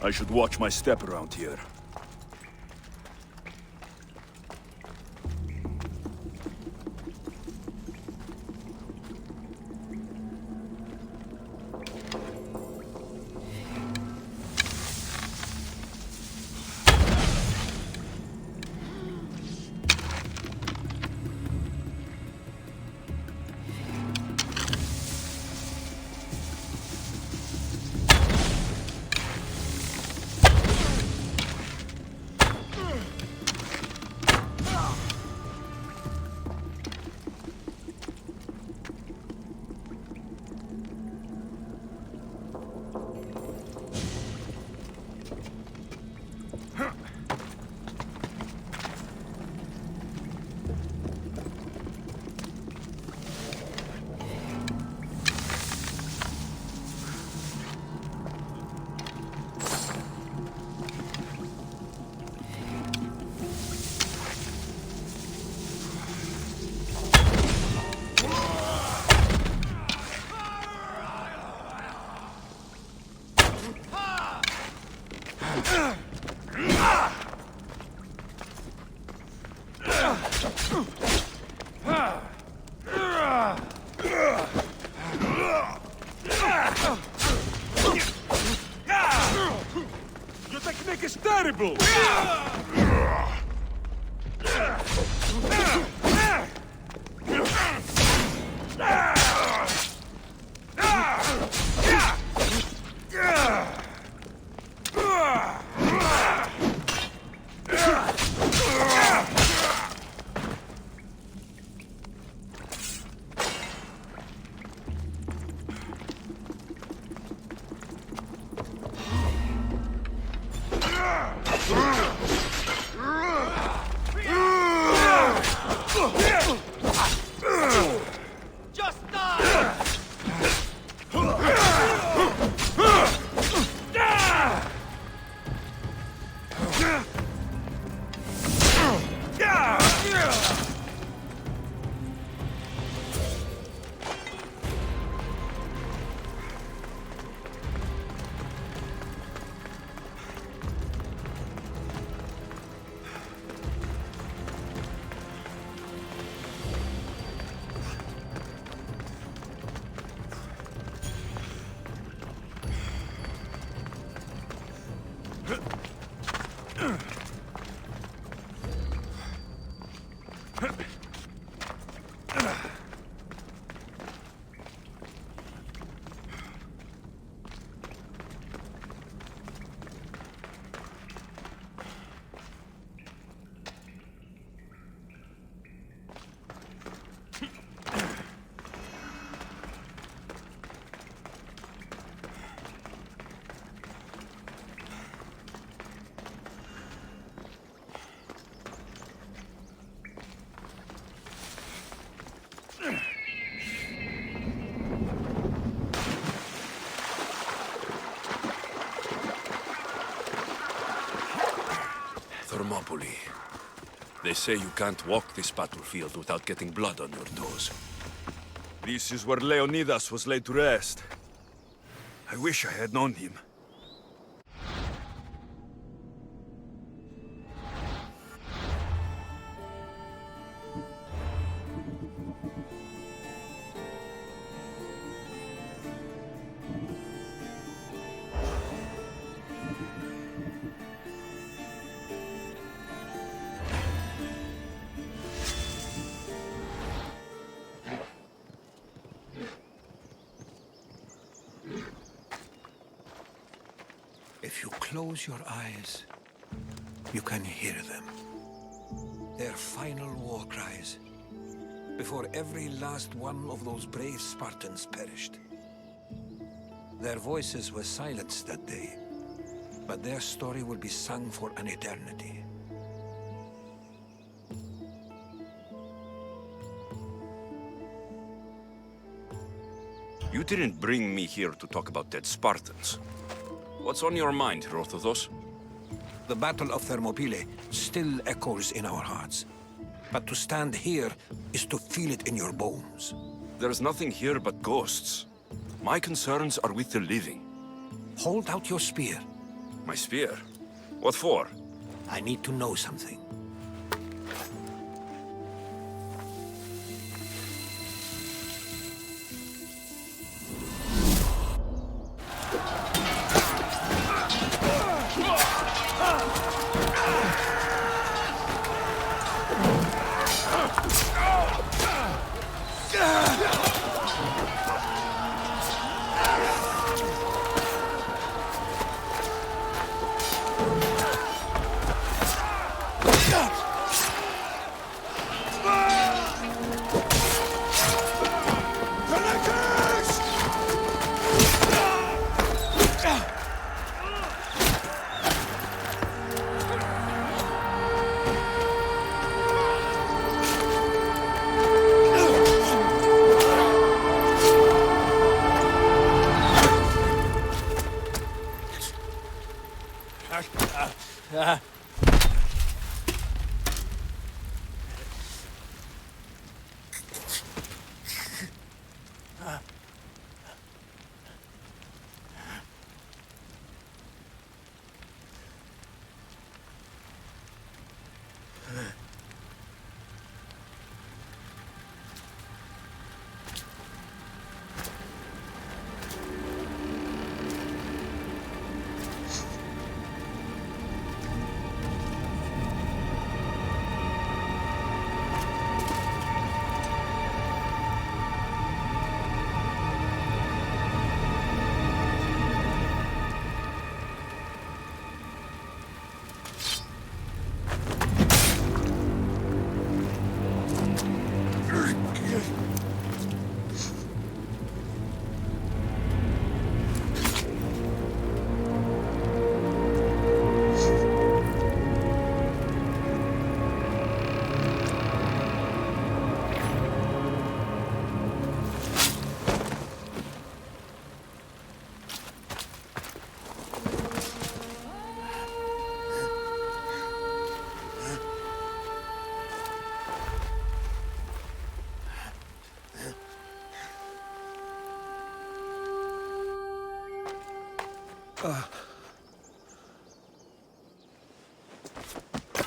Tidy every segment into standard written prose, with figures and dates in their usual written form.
I should watch my step around here. Your technique is terrible! They say you can't walk this battlefield without getting blood on your toes. This is where Leonidas was laid to rest. I wish I had known him. If you close your eyes, you can hear them. Their final war cries, before every last one of those brave Spartans perished. Their voices were silenced that day, but their story will be sung for an eternity. You didn't bring me here to talk about dead Spartans. What's on your mind, Herodotus? The Battle of Thermopylae still echoes in our hearts. But to stand here is to feel it in your bones. There's nothing here but ghosts. My concerns are with the living. Hold out your spear. My spear? What for? I need to know something.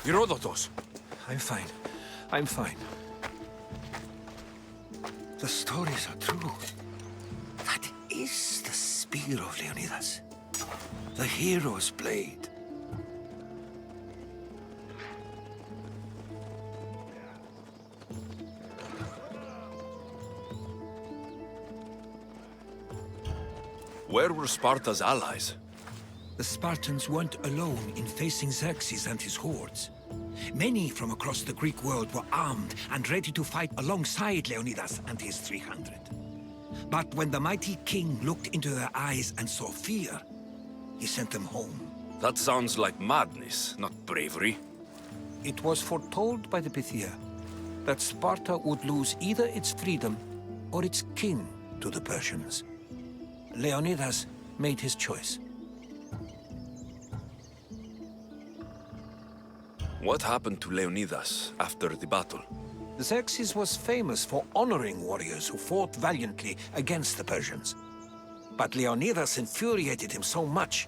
Herodotus! I'm fine. I'm fine. The stories are true. That is the spear of Leonidas. The hero's blade. Where were Sparta's allies? The Spartans weren't alone in facing Xerxes and his hordes. Many from across the Greek world were armed and ready to fight alongside Leonidas and his 300. But when the mighty king looked into their eyes and saw fear, he sent them home. That sounds like madness, not bravery. It was foretold by the Pythia that Sparta would lose either its freedom or its king to the Persians. Leonidas made his choice. What happened to Leonidas after the battle? Xerxes was famous for honoring warriors who fought valiantly against the Persians. But Leonidas infuriated him so much,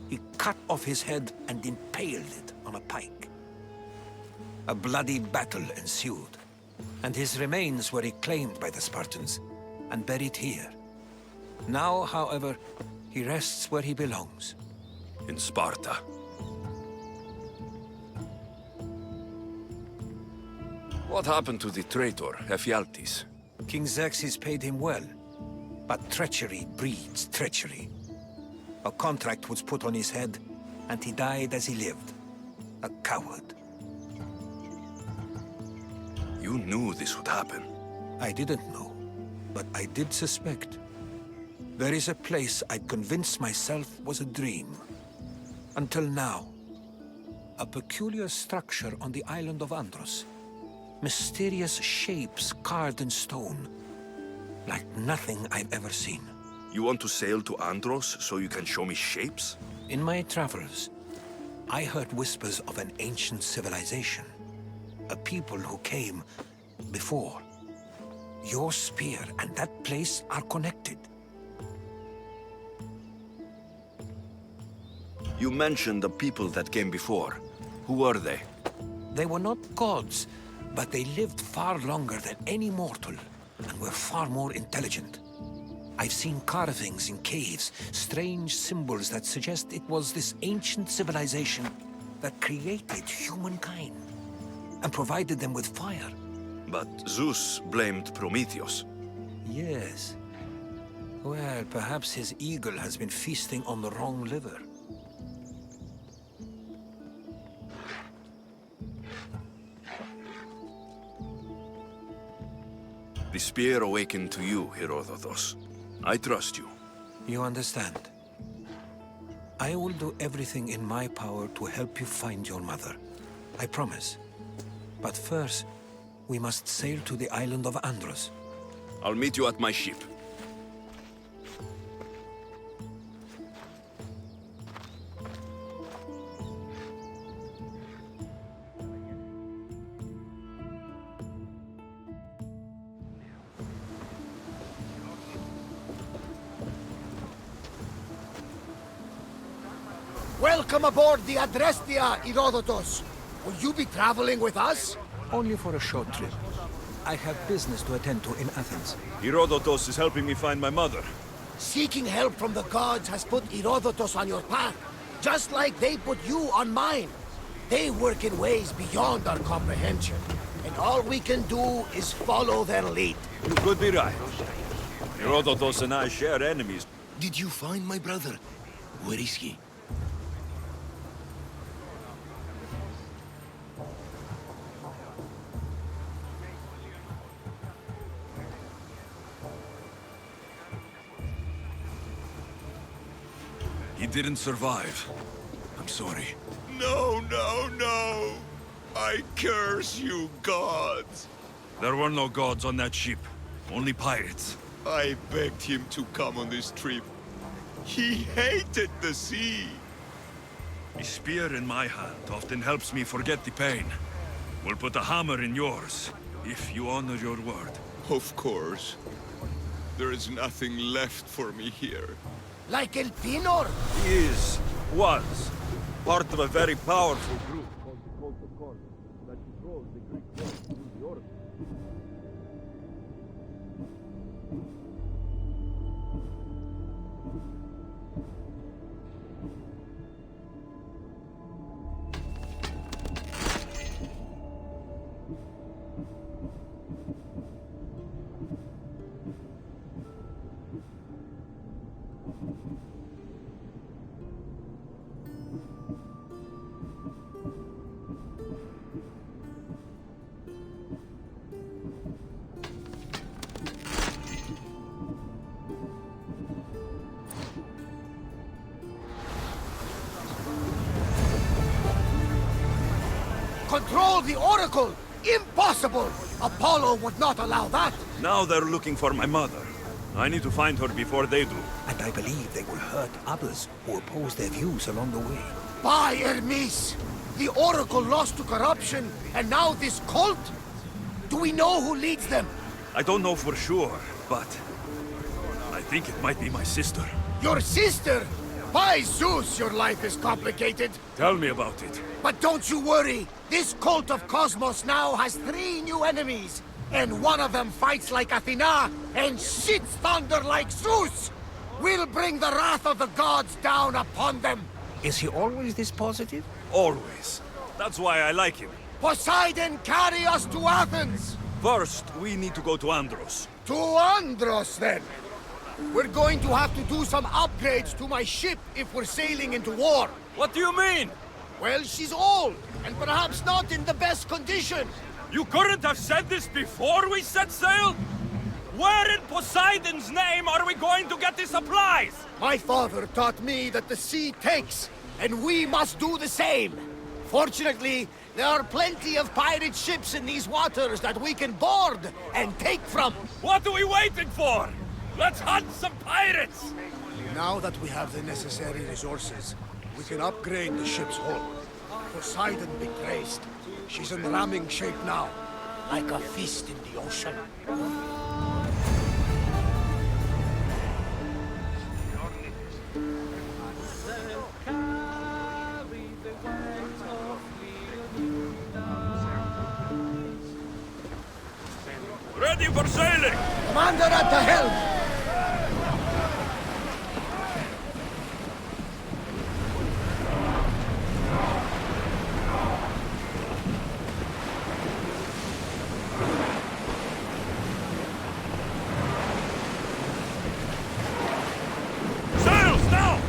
he cut off his head and impaled it on a pike. A bloody battle ensued, and his remains were reclaimed by the Spartans and buried here. Now, however, he rests where he belongs. In Sparta. What happened to the traitor, Ephialtes? King Xerxes paid him well, but treachery breeds treachery. A contract was put on his head, and he died as he lived. A coward. You knew this would happen. I didn't know, but I did suspect. There is a place I'd convinced myself was a dream. Until now. A peculiar structure on the island of Andros. Mysterious shapes carved in stone. Like nothing I've ever seen. You want to sail to Andros so you can show me shapes? In my travels, I heard whispers of an ancient civilization. A people who came before. Your spear and that place are connected. You mentioned the people that came before. Who were they? They were not gods, but they lived far longer than any mortal, and were far more intelligent. I've seen carvings in caves, strange symbols that suggest it was this ancient civilization that created humankind, and provided them with fire. But Zeus blamed Prometheus. Yes. Well, perhaps his eagle has been feasting on the wrong liver. The spear awakened to you, Herodotus. I trust you. You understand. I will do everything in my power to help you find your mother. I promise. But first, we must sail to the island of Andros. I'll meet you at my ship. Welcome aboard the Adrestia, Herodotus. Will you be traveling with us? Only for a short trip. I have business to attend to in Athens. Herodotus is helping me find my mother. Seeking help from the gods has put Herodotus on your path, just like they put you on mine. They work in ways beyond our comprehension, and all we can do is follow their lead. You could be right. Herodotus and I share enemies. Did you find my brother? Where is he? He didn't survive. I'm sorry. No, no, no! I curse you, gods! There were no gods on that ship. Only pirates. I begged him to come on this trip. He hated the sea. A spear in my hand often helps me forget the pain. We'll put a hammer in yours, if you honor your word. Of course. There is nothing left for me here. Like El Pinor? He was, part of a very powerful group called the Cult of Kosmos that controls the Greek world through the order. Control the Oracle! Impossible! Apollo would not allow that! Now they're looking for my mother. I need to find her before they do. And I believe they will hurt others who oppose their views along the way. By Hermes! The Oracle lost to corruption, and now this cult? Do we know who leads them? I don't know for sure, but I think it might be my sister. Your sister? By Zeus, your life is complicated. Tell me about it. But don't you worry. This Cult of Kosmos now has 3 new enemies. And one of them fights like Athena and shits thunder like Zeus. We'll bring the wrath of the gods down upon them. Is he always this positive? Always. That's why I like him. Poseidon, carry us to Athens! First, we need to go to Andros. To Andros, then! We're going to have to do some upgrades to my ship if we're sailing into war. What do you mean? Well, she's old, and perhaps not in the best condition. You couldn't have said this before we set sail? Where in Poseidon's name are we going to get the supplies? My father taught me that the sea takes, and we must do the same. Fortunately, there are plenty of pirate ships in these waters that we can board and take from. What are we waiting for? Let's hunt some pirates! Now that we have the necessary resources, we can upgrade the ship's hull. Poseidon be praised. She's in ramming shape now, like a fist in the ocean. Ready for sailing! Commander at the helm! Sails now!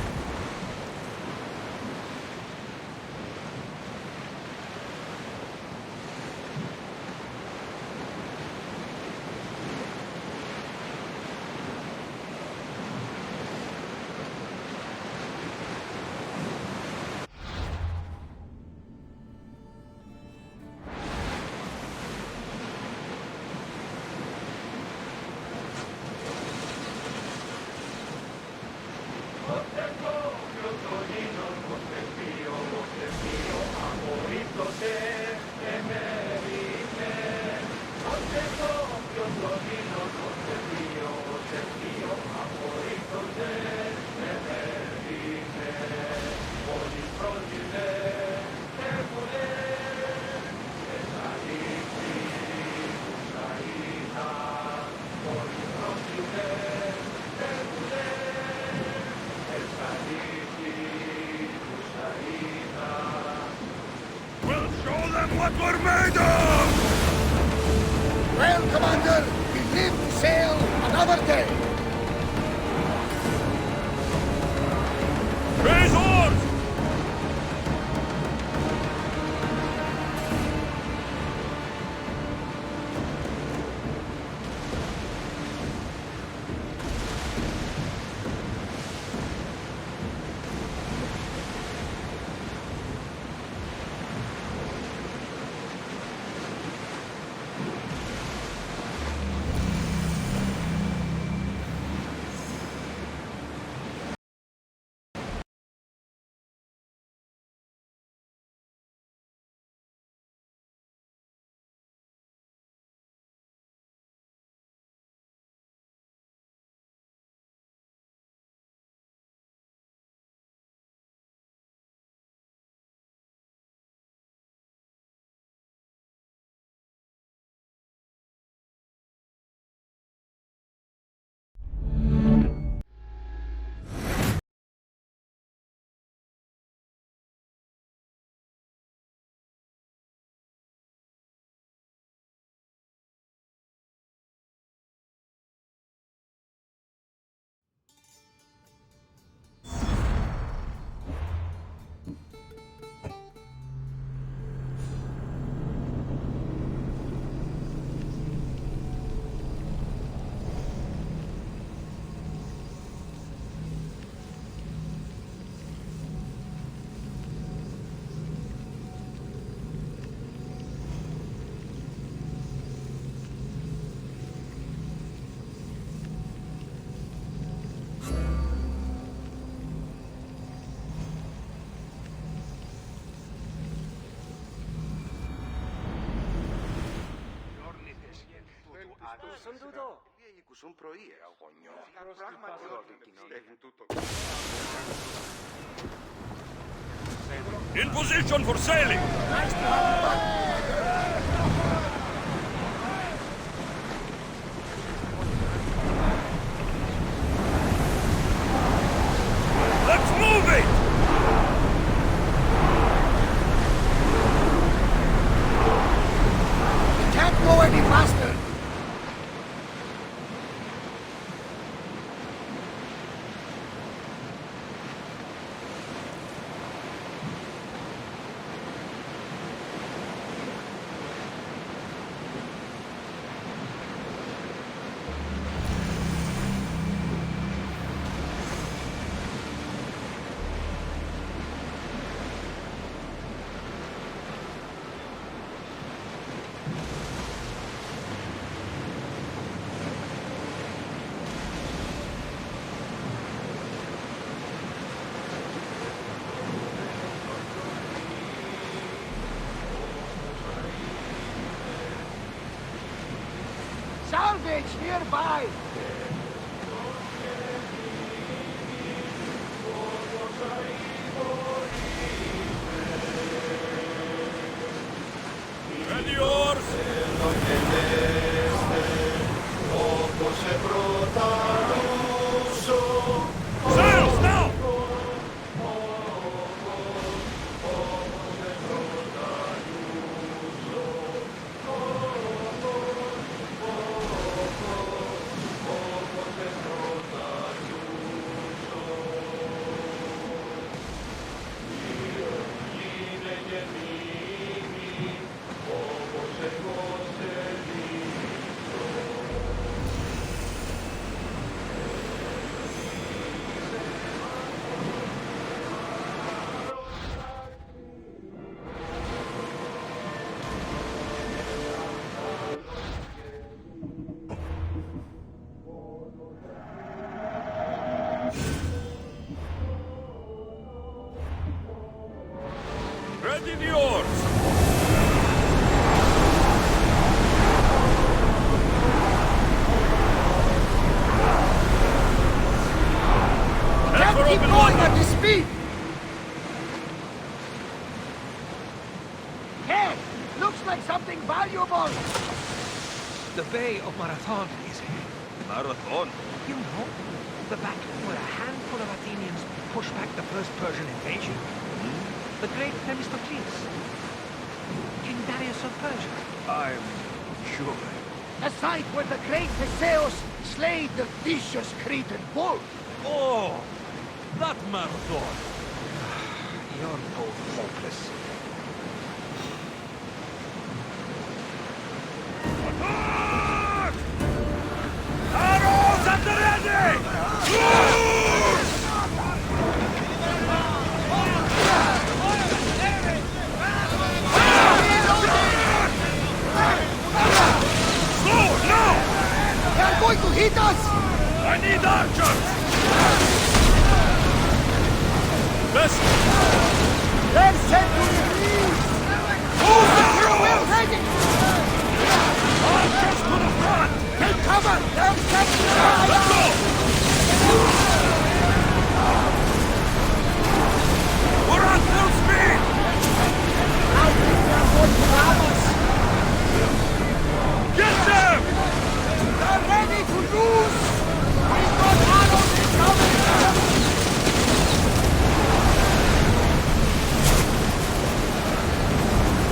What we're made of! Well, Commander, we live to sail another day. Raise oars! In position for sailing! Let's move it! We can't go any faster. Salvage nearby! Ready oars! Sails now! Ready the oars! Can't keep going at this speed! Hey! Looks like something valuable! The Bay of Marathon is here. Marathon? You know, the battle where a handful of Athenians pushed back the first Persian invasion. The great Themistocles. King Darius of Persia. I'm sure. The site where the great Theseus slayed the vicious Cretan bull! Oh! That marathon! You're both hopeless. Attack! Arrows at the ready! Slow, now! They are going to hit us! I need archers! Best! They're sent to the knees! Move the crew! We're ready! Archers to the front! Take cover! They're sent to the Let's go! We're at full speed! I think they are going to ram us! Get them! They're ready to lose! We've got arrows incoming!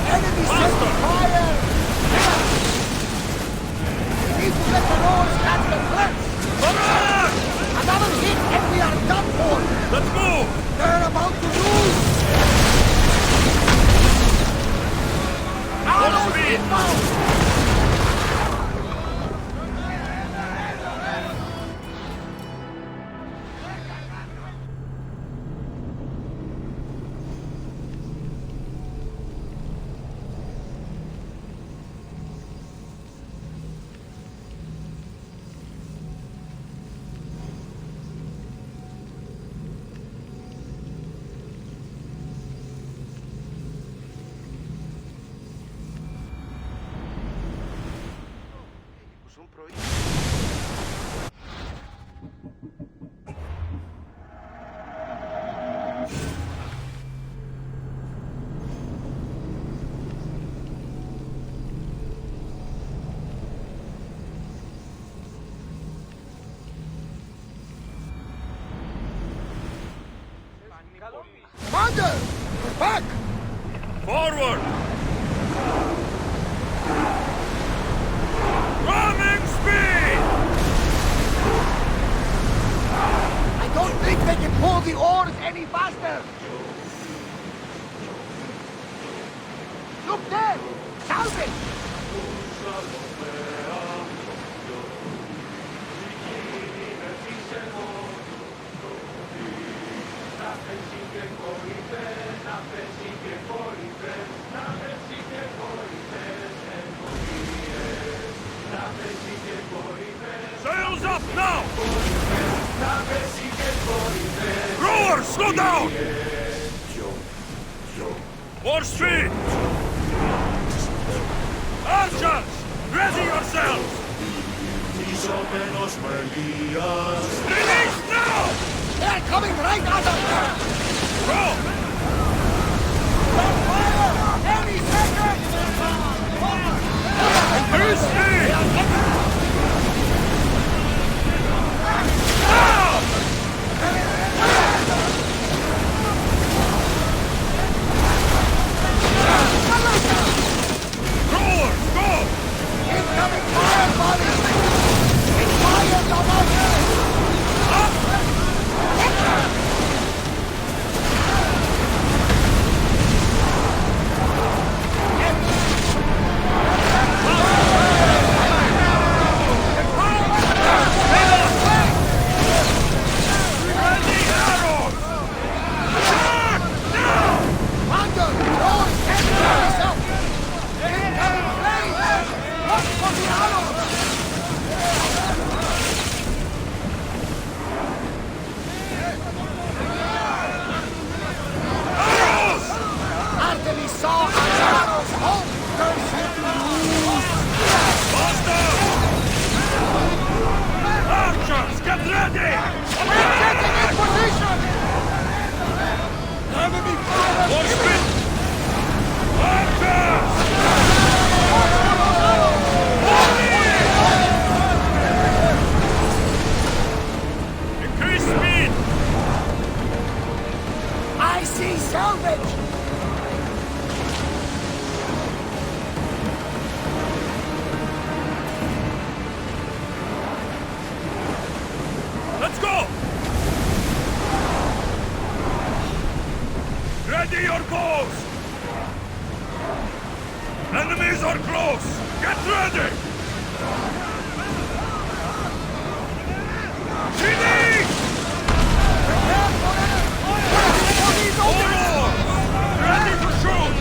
Enemy Faster! setting fire! Commander! We're back! Forward! Ramming speed! I don't think they can pull the oars any faster! Look there! Salvage! Sails up now! Rowers, slow down! More speed! Archers, ready yourselves! Release now! They're coming right at us! Row! Fire! Any second! Increase speed! Now! Rowers, go! Incoming fire, buddy! It's fire, Archers, get ready! Enemy fire! More speed! Archers! Increase speed! I see salvage! Let's go! Ready your bows! Enemies are close! Get ready! Finish! Forward! Ready to shoot!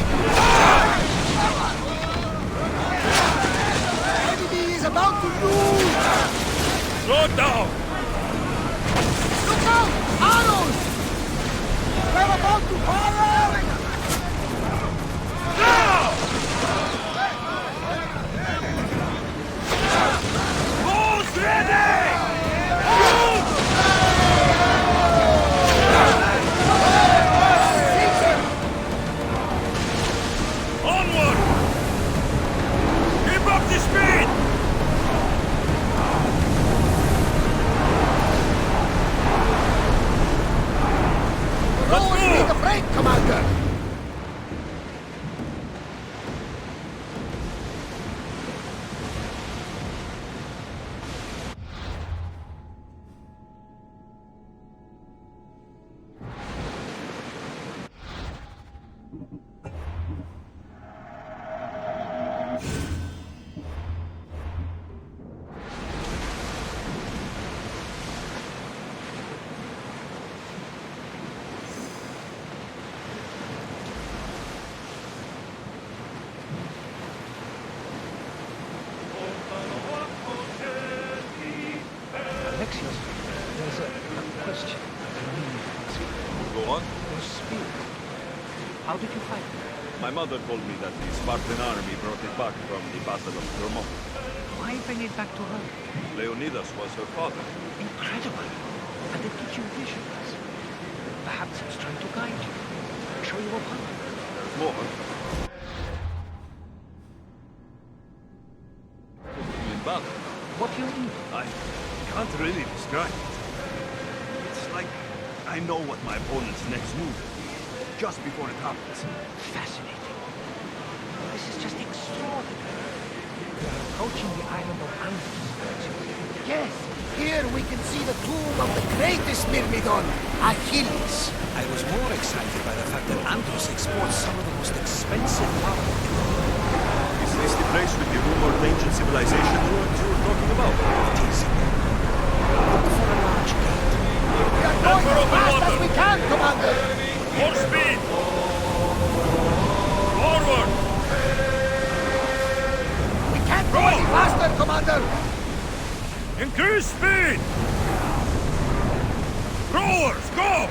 Enemy is about to lose! Slow down! Look out! Arrows! We're about to fire! Now! Bows ready! Shoot! Onward! Keep up the speed! Rowers need a break, Commander! Alexios, there's a question I need to ask you. Go on. Your spear. How did you fight it? My mother told me that the Spartan army brought it back from the Battle of Thermopylae. Why Why bring it back to her? Leonidas was her father. Incredible. And it gives you visions. Perhaps it's trying to guide you. Show you a path. There's more. In battle, What do you mean? I can't really describe it. It's like I know what my opponent's next move will be, just before it happens. Fascinating. This is just extraordinary. We are approaching the island of Animus. Yes, here we can see the tomb of the greatest Myrmidon, Achilles. I was more excited by the fact that Andros exports some of the most expensive power in the world. Is this the place with the rumored ancient civilization ruins you were talking about? It is. Look for a large gate. We are going as fast as we can, Commander! More speed! Forward! We can't go any faster, Commander! Increase speed! Rowers, go!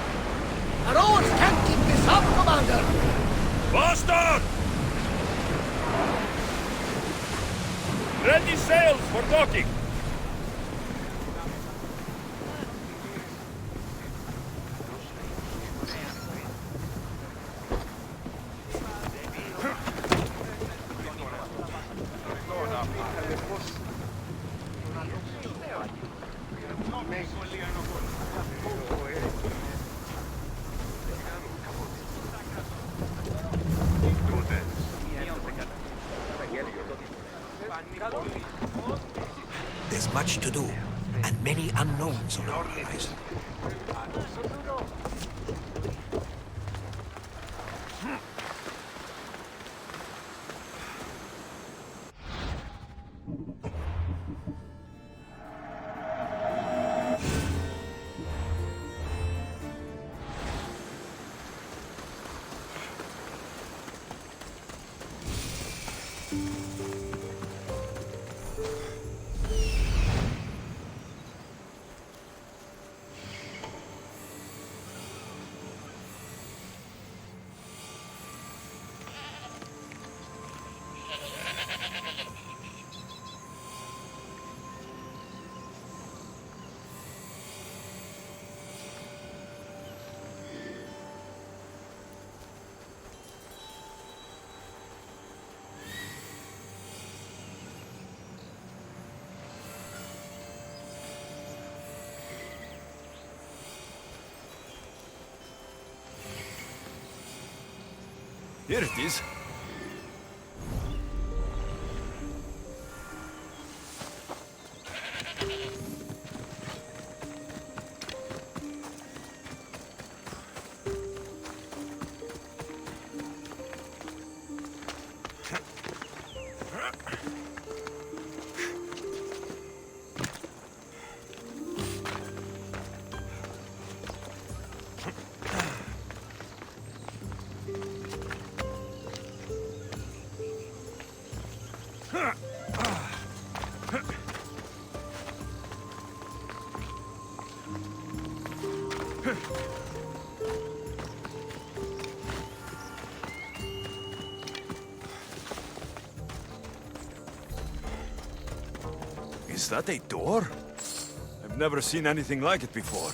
Our rowers can't keep this up, Commander! Faster! Ready sails for docking! There's much to do, and many unknowns on our horizon. Here it is. Is that a door? I've never seen anything like it before.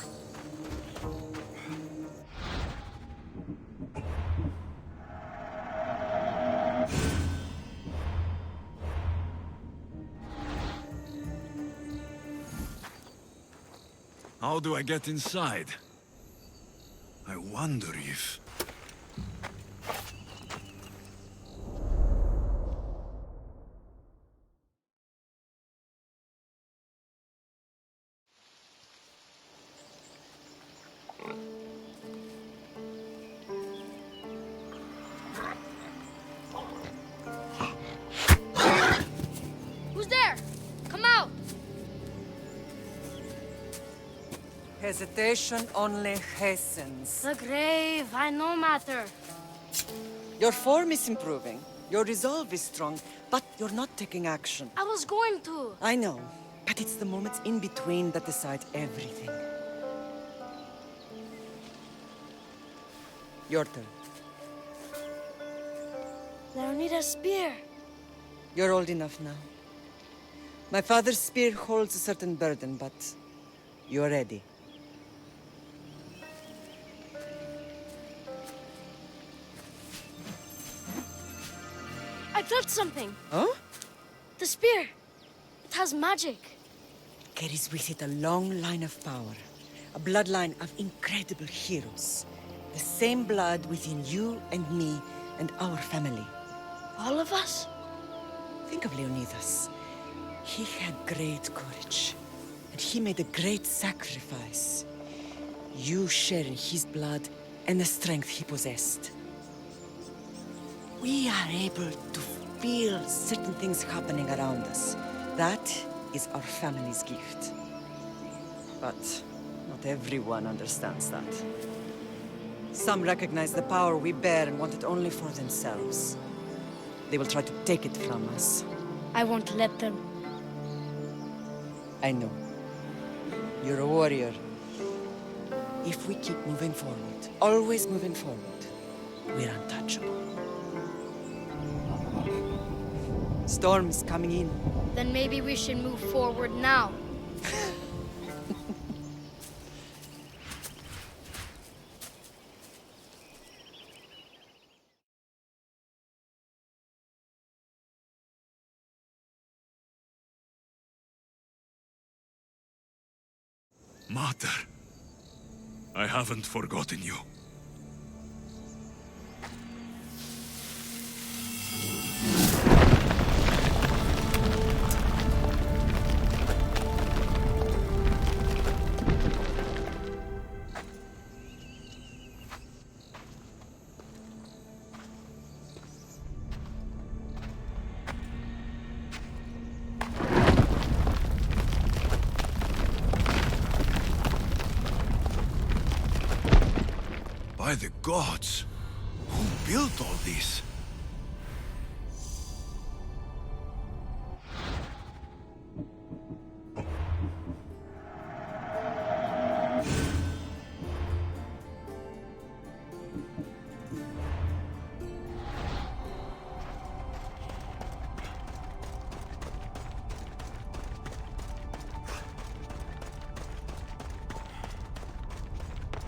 How do I get inside? I wonder if... Who's there? Come out! Hesitation only hastens. The grave, I no matter. Your form is improving. Your resolve is strong, but you're not taking action. I was going to. I know, but it's the moments in between that decide everything. Your turn. Leonidas' spear. You're old enough now. My father's spear holds a certain burden, but you're ready. I felt something. Huh? The spear. It has magic. Carries with it a long line of power. A bloodline of incredible heroes. The same blood within you and me and our family. All of us? Think of Leonidas. He had great courage. And he made a great sacrifice. You share in his blood and the strength he possessed. We are able to feel certain things happening around us. That is our family's gift. But not everyone understands that. Some recognize the power we bear and want it only for themselves. They will try to take it from us. I won't let them. I know. You're a warrior. If we keep moving forward, always moving forward, we're untouchable. Storm's coming in. Then maybe we should move forward now. Mater, I haven't forgotten you. By the gods! Who built all this?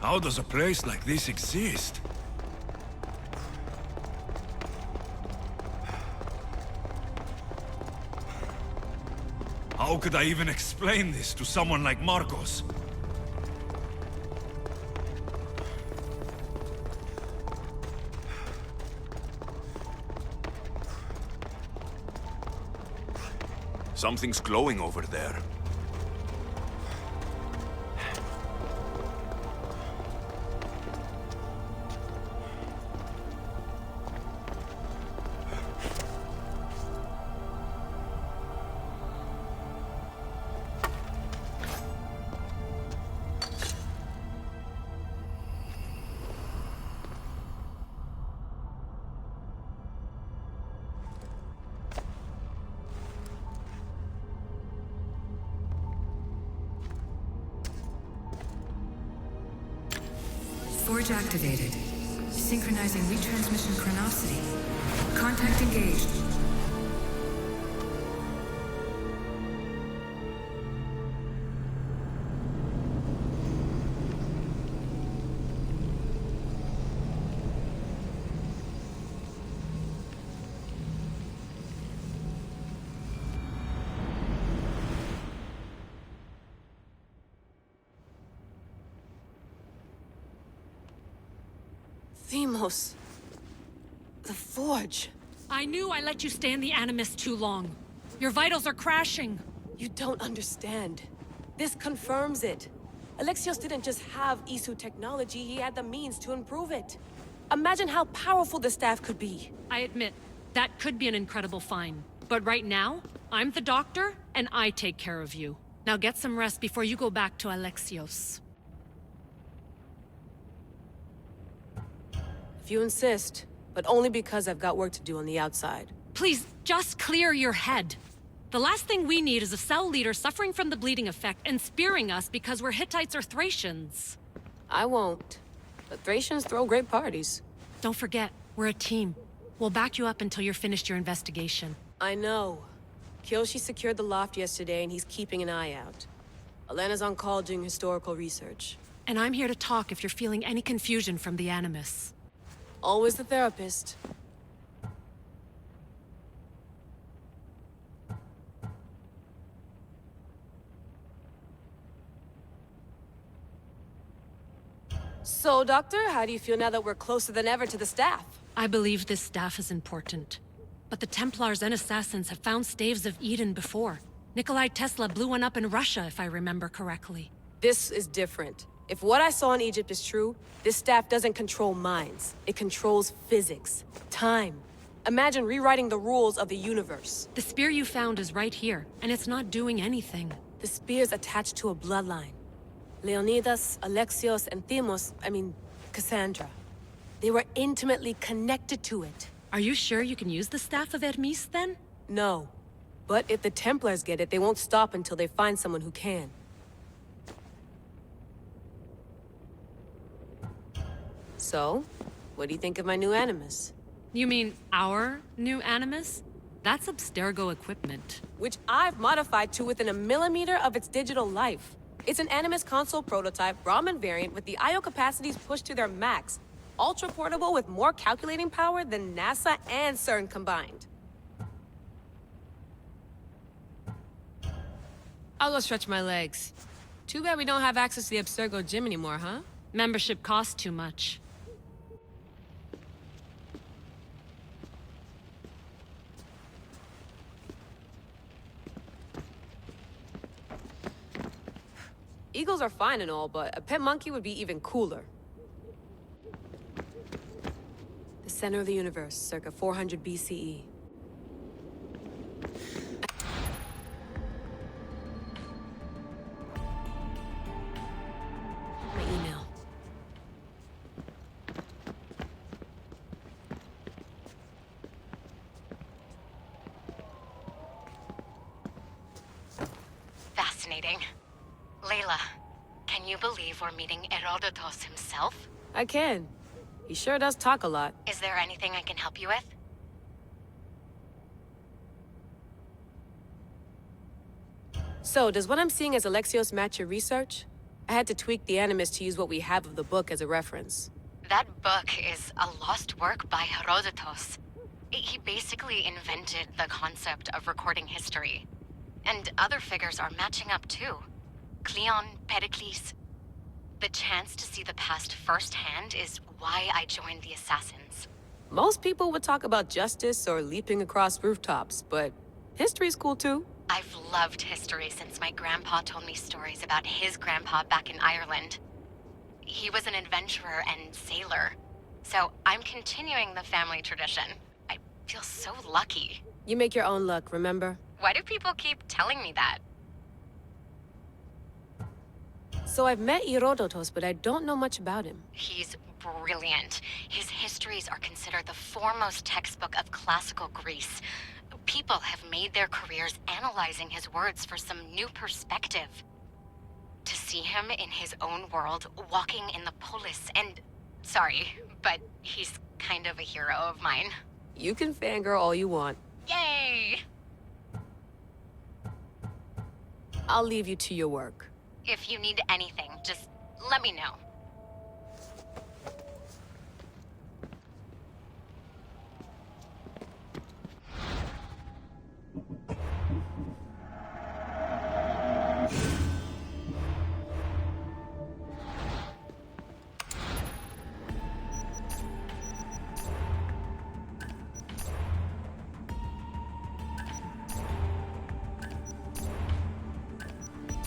How does a place like this exist? How could I even explain this to someone like Marcos? Something's glowing over there. Forge activated. Synchronizing retransmission chronicity. Contact engaged. Themos. The Forge. I knew I let you stay in the Animus too long. Your vitals are crashing. You don't understand. This confirms it. Alexios didn't just have Isu technology, he had the means to improve it. Imagine how powerful the staff could be. I admit, that could be an incredible find. But right now, I'm the doctor, and I take care of you. Now get some rest before you go back to Alexios. If you insist, but only because I've got work to do on the outside. Please, just clear your head. The last thing we need is a cell leader suffering from the bleeding effect and spearing us because we're Hittites or Thracians. I won't. The Thracians throw great parties. Don't forget, we're a team. We'll back you up until you're finished your investigation. I know. Kyoshi secured the loft yesterday, and he's keeping an eye out. Elena's on call doing historical research. And I'm here to talk if you're feeling any confusion from the Animus. Always the therapist. So, Doctor, how do you feel now that we're closer than ever to the staff? I believe this staff is important. But the Templars and Assassins have found staves of Eden before. Nikolai Tesla blew one up in Russia, if I remember correctly. This is different. If what I saw in Egypt is true, this staff doesn't control minds. It controls physics, time. Imagine rewriting the rules of the universe. The spear you found is right here, and it's not doing anything. The spear's attached to a bloodline. Leonidas, Alexios, and Cassandra. They were intimately connected to it. Are you sure you can use the Staff of Hermes, then? No. But if the Templars get it, they won't stop until they find someone who can. So, what do you think of my new Animus? You mean our new Animus? That's Abstergo equipment. Which I've modified to within a millimeter of its digital life. It's an Animus console prototype, Raman variant, with the I/O capacities pushed to their max. Ultra-portable with more calculating power than NASA and CERN combined. I'll go stretch my legs. Too bad we don't have access to the Abstergo gym anymore, huh? Membership costs too much. Eagles are fine and all, but a pet monkey would be even cooler. The center of the universe, circa 400 BCE. My email. Fascinating. Layla, can you believe we're meeting Herodotus himself? I can. He sure does talk a lot. Is there anything I can help you with? So, does what I'm seeing as Alexios match your research? I had to tweak the Animus to use what we have of the book as a reference. That book is a lost work by Herodotus. He basically invented the concept of recording history. And other figures are matching up too. Cleon, Pericles. The chance to see the past firsthand is why I joined the Assassins. Most people would talk about justice or leaping across rooftops, but history's cool too. I've loved history since my grandpa told me stories about his grandpa back in Ireland. He was an adventurer and sailor, so I'm continuing the family tradition. I feel so lucky. You make your own luck, remember? Why do people keep telling me that? So I've met Herodotus, but I don't know much about him. He's brilliant. His histories are considered the foremost textbook of classical Greece. People have made their careers analyzing his words for some new perspective. To see him in his own world, walking in the polis, and... Sorry, but he's kind of a hero of mine. You can fangirl all you want. Yay! I'll leave you to your work. If you need anything, just let me know.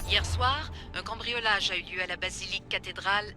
Hier soir, un cambriolage a eu lieu à la basilique cathédrale.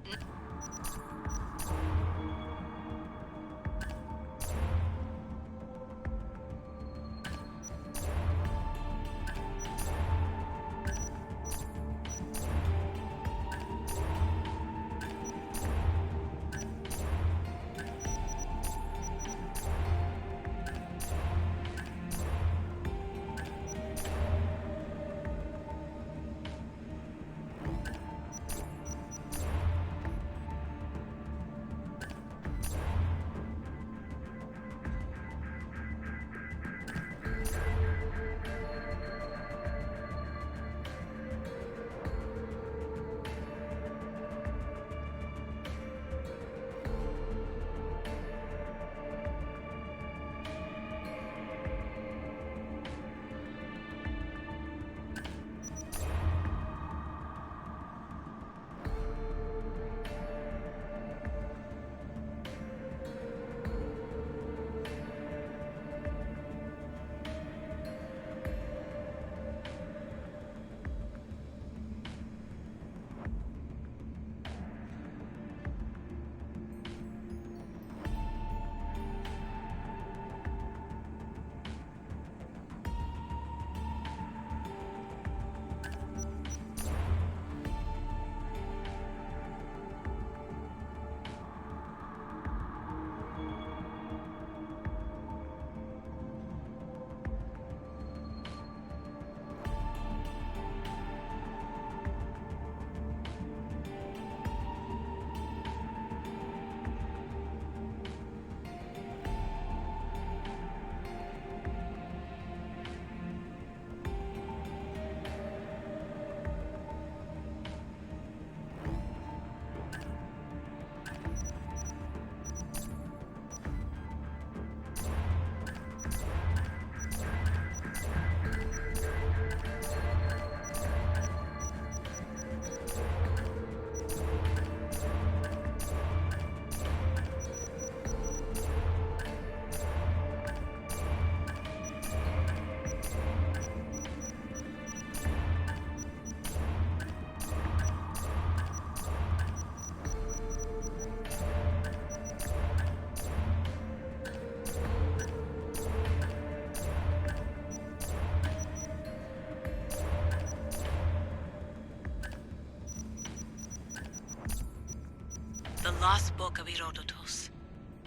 The lost book of Herodotus.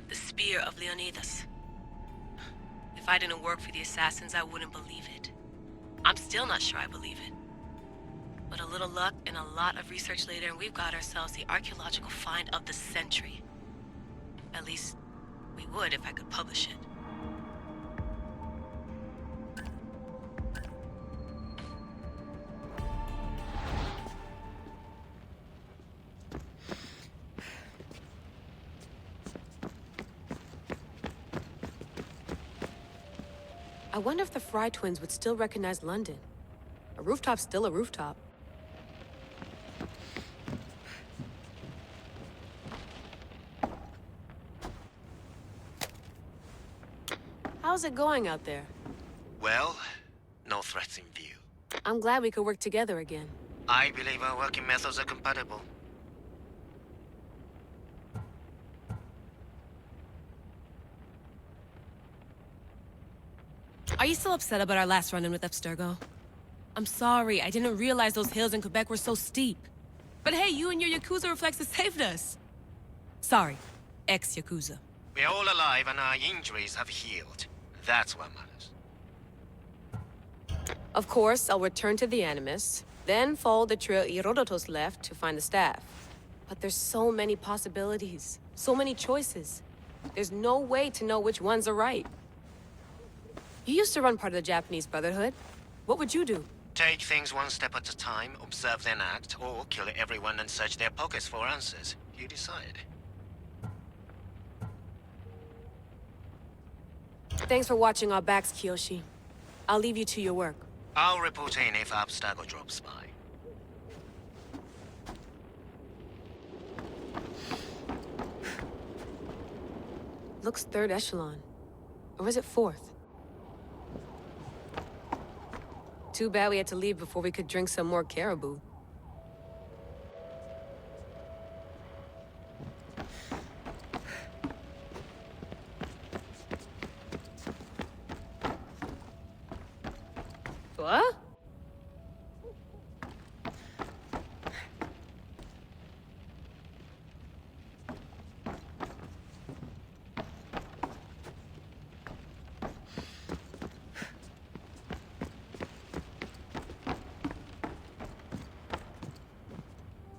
The spear of Leonidas. If I didn't work for the assassins, I wouldn't believe it. I'm still not sure I believe it. But a little luck and a lot of research later, and we've got ourselves the archaeological find of the century. At least, we would if I could publish it. I wonder if the Fry twins would still recognize London. A rooftop's still a rooftop. How's it going out there? Well, no threats in view. I'm glad we could work together again. I believe our working methods are compatible. Are you still upset about our last run-in with Abstergo? I'm sorry, I didn't realize those hills in Quebec were so steep. But hey, you and your Yakuza reflexes saved us. Sorry, ex-Yakuza. We're all alive and our injuries have healed. That's what matters. Of course, I'll return to the Animus, then follow the trail Herodotus left to find the staff. But there's so many possibilities, so many choices. There's no way to know which ones are right. You used to run part of the Japanese Brotherhood. What would you do? Take things one step at a time, observe then act, or kill everyone and search their pockets for answers. You decide. Thanks for watching our backs, Kiyoshi. I'll leave you to your work. I'll report in if Abstergo drops by. Looks third echelon. Or is it fourth? Too bad we had to leave before we could drink some more caribou. What?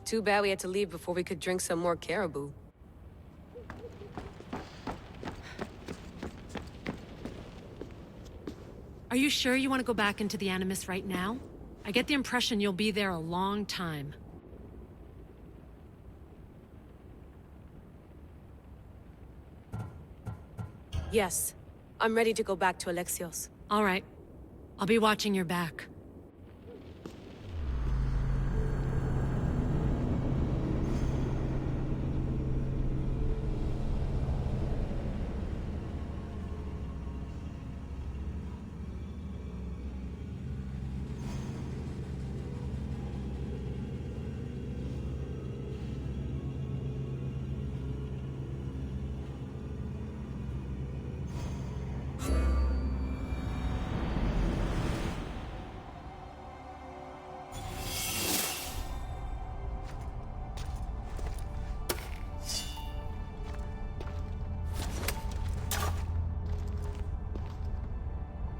Too bad we had to leave before we could drink some more caribou. Are you sure you want to go back into the Animus right now? I get the impression you'll be there a long time. Yes. I'm ready to go back to Alexios. All right. I'll be watching your back.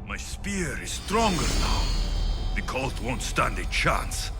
My spear is stronger now. The cult won't stand a chance.